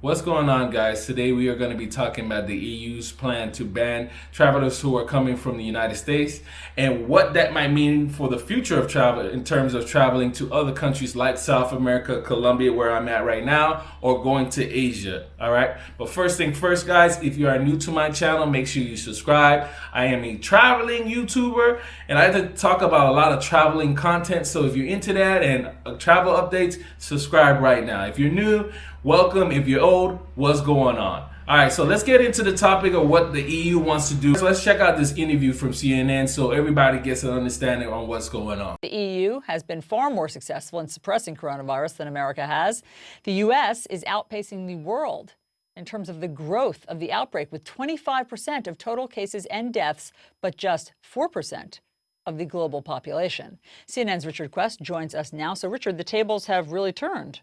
What's going on, guys? Today we are going to be talking about the EU's plan to ban travelers who are coming from the United States and what that might mean for the future of travel in terms of traveling to other countries like South America, Colombia, where I'm at right now, or going to Asia. All right. But first thing first, guys, if you are new to my channel, make sure you subscribe. I am a traveling YouTuber and I like to talk about a lot of traveling content. So if you're into that and travel updates, subscribe right now. If you're new, welcome. If you're old, what's going on? All right, so let's get into the topic of what the EU wants to do. So let's check out this interview from CNN so everybody gets an understanding on what's going on. The EU has been far more successful in suppressing coronavirus than America has. The U.S. is outpacing the world in terms of the growth of the outbreak, with 25% of total cases and deaths, but just 4% of the global population. CNN's Richard Quest joins us now. So, Richard, the tables have really turned.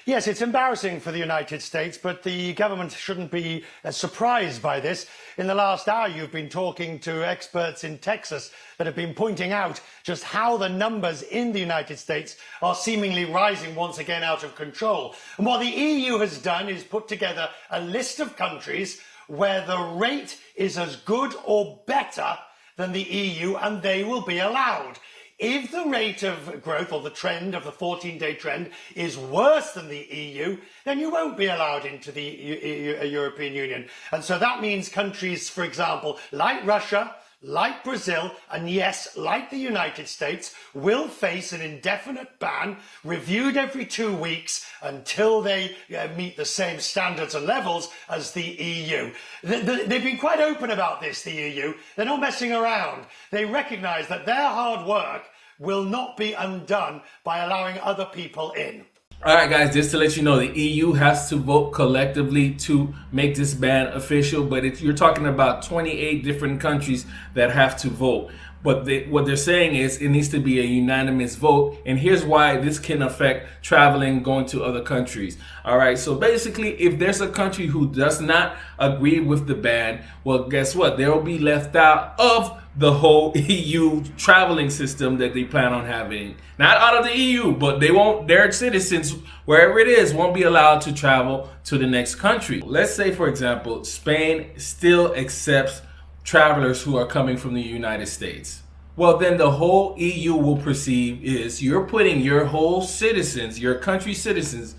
Yes, it's embarrassing for the United States, but the government shouldn't be surprised by this. In the last hour, you've been talking to experts in Texas that have been pointing out just how the numbers in the United States are seemingly rising once again out of control. And what the EU has done is put together a list of countries where the rate is as good or better than the EU, and they will be allowed. If the rate of growth, or the trend of the 14-day trend, is worse than the EU, then you won't be allowed into the European Union. And so that means countries, for example, like Russia, like Brazil, and yes, like the United States, will face an indefinite ban, reviewed every 2 weeks until they meet the same standards and levels as the EU. They've been quite open about this, the EU. They're not messing around. They recognise that their hard work will not be undone by allowing other people in. All right, guys, just to let you know, the EU has to vote collectively to make this ban official, but you're talking about 28 different countries that have to vote. But what they're saying is it needs to be a unanimous vote, and here's why this can affect traveling, going to other countries. All right, so basically, if there's a country who does not agree with the ban, well, guess what? They will be left out of the whole EU traveling system that they plan on having. Not out of the EU, but they won't, their citizens, wherever it is, won't be allowed to travel to the next country. Let's say, for example, Spain still accepts travelers who are coming from the United States. Well, then the whole EU will perceive is you're putting your whole citizens, your country citizens,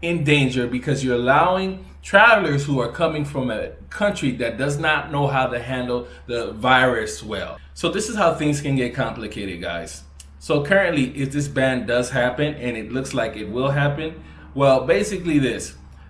in danger because you're allowing travelers who are coming from a country that does not know how to handle the virus well. So this is how things can get complicated, guys. So currently, if this ban does happen, and it looks like it will happen, well, basically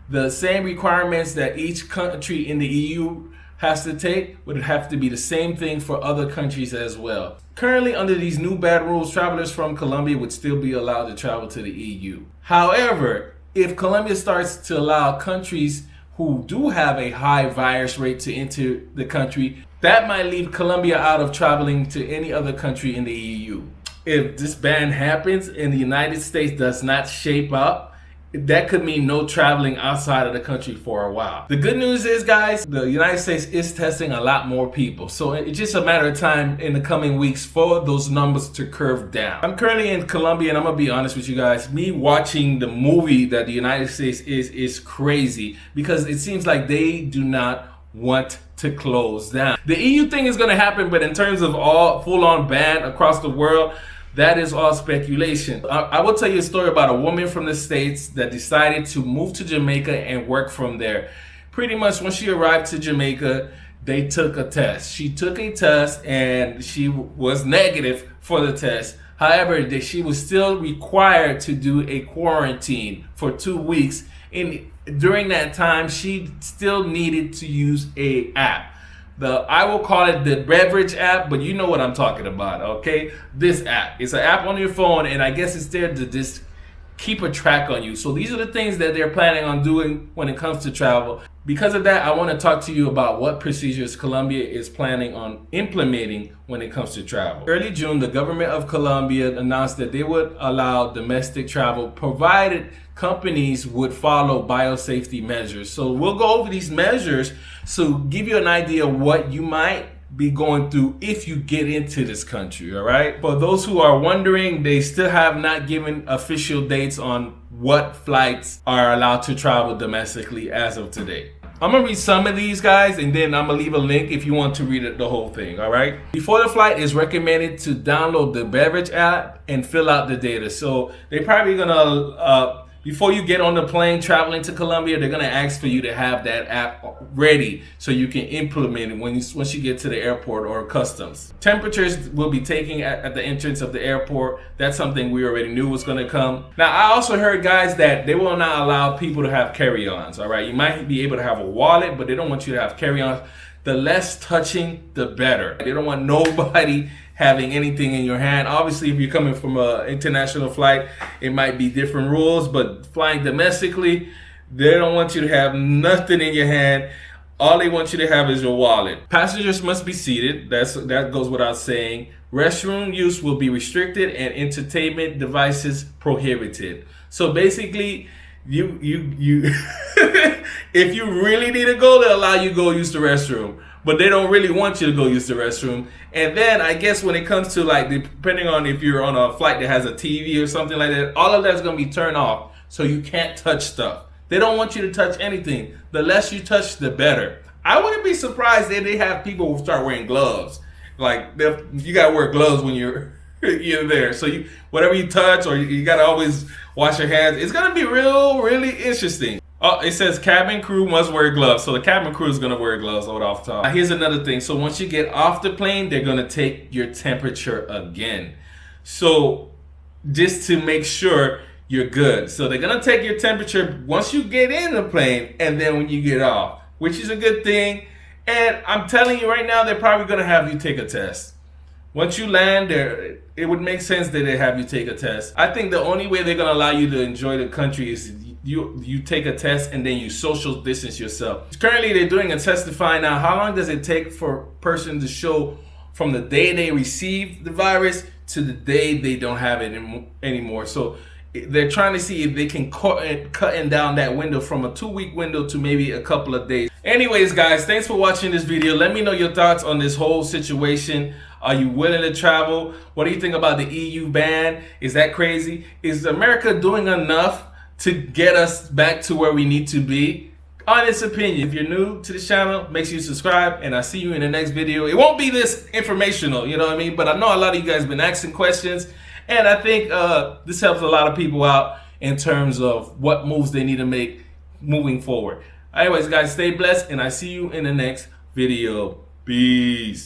the same requirements that each country in the EU has to take would have to be the same thing for other countries as well. Currently, under these new bad rules, travelers from Colombia would still be allowed to travel to the EU. However, if Colombia starts to allow countries who do have a high virus rate to enter the country, that might leave Colombia out of traveling to any other country in the EU. If this ban happens and the United States does not shape up, that could mean no traveling outside of the country for a while. The good news is, guys, the United States is testing a lot more people. So it's just a matter of time in the coming weeks for those numbers to curve down. I'm currently in Colombia, and I'm gonna be honest with you guys, me watching the movie that the United States is crazy, because it seems like they do not want to close down. The EU thing is gonna happen, but in terms of all full-on ban across the world, that is all speculation. I will tell you a story about a woman from the States that decided to move to Jamaica and work from there. Pretty much when she arrived to Jamaica, they took a test. She took a test and she was negative for the test. However, she was still required to do a quarantine for 2 weeks. And during that time, she still needed to use an app. I will call it the beverage app, but you know what I'm talking about, okay? This app. It's an app on your phone, and I guess it's there to just keep a track on you. So these are the things that they're planning on doing when it comes to travel. Because of that, I want to talk to you about what procedures Colombia is planning on implementing when it comes to travel. Early June, the government of Colombia announced that they would allow domestic travel provided companies would follow biosafety measures. So we'll go over these measures to give you an idea of what you might be going through if you get into this country. All right, for those who are wondering, they still have not given official dates on what flights are allowed to travel domestically as of today. I'm gonna read some of these, guys, and then I'm gonna leave a link if you want to read it, the whole thing. All right, before the flight, it's recommended to download the beverage app and fill out the data. So they're probably gonna before you get on the plane traveling to Colombia, they're gonna ask for you to have that app ready so you can implement it once you get to the airport or customs. Temperatures will be taken at the entrance of the airport. That's something we already knew was gonna come. Now, I also heard, guys, that they will not allow people to have carry-ons. All right, you might be able to have a wallet, but they don't want you to have carry-ons. The less touching, the better. They don't want nobody having anything in your hand. Obviously, if you're coming from an international flight, it might be different rules, but flying domestically, they don't want you to have nothing in your hand. All they want you to have is your wallet. Passengers must be seated. That goes without saying. Restroom use will be restricted and entertainment devices prohibited. So basically, you if you really need to go, they'll allow you to go use the restroom, but they don't really want you to go use the restroom. And then I guess when it comes to, like, depending on if you're on a flight that has a TV or something like that, all of that's going to be turned off, so you can't touch stuff. They don't want you to touch anything. The less you touch, the better. I wouldn't be surprised if they have people who start wearing gloves. Like, you got to wear gloves when you're there. So whatever you touch, or you got to always wash your hands. It's going to be really interesting. Oh, it says cabin crew must wear gloves. So the cabin crew is going to wear gloves off the top. Now, here's another thing. So once you get off the plane, they're going to take your temperature again. So just to make sure you're good. So they're going to take your temperature once you get in the plane and then when you get off, which is a good thing. And I'm telling you right now, they're probably going to have you take a test. Once you land there, it would make sense that they have you take a test. I think the only way they're going to allow you to enjoy the country is you take a test and then you social distance yourself. Currently, they're doing a test to find out how long does it take for a person to show from the day they receive the virus to the day they don't have it anymore. So they're trying to see if they can cutting down that window from a 2-week window to maybe a couple of days. Anyways, guys, thanks for watching this video. Let me know your thoughts on this whole situation. Are you willing to travel? What do you think about the EU ban? Is that crazy? Is America doing enough to get us back to where we need to be? Honest opinion. If you're new to the channel, make sure you subscribe, and I'll see you in the next video. It won't be this informational, you know what I mean? But I know a lot of you guys have been asking questions, and I think this helps a lot of people out in terms of what moves they need to make moving forward. Anyways, guys, stay blessed, and I see you in the next video. Peace.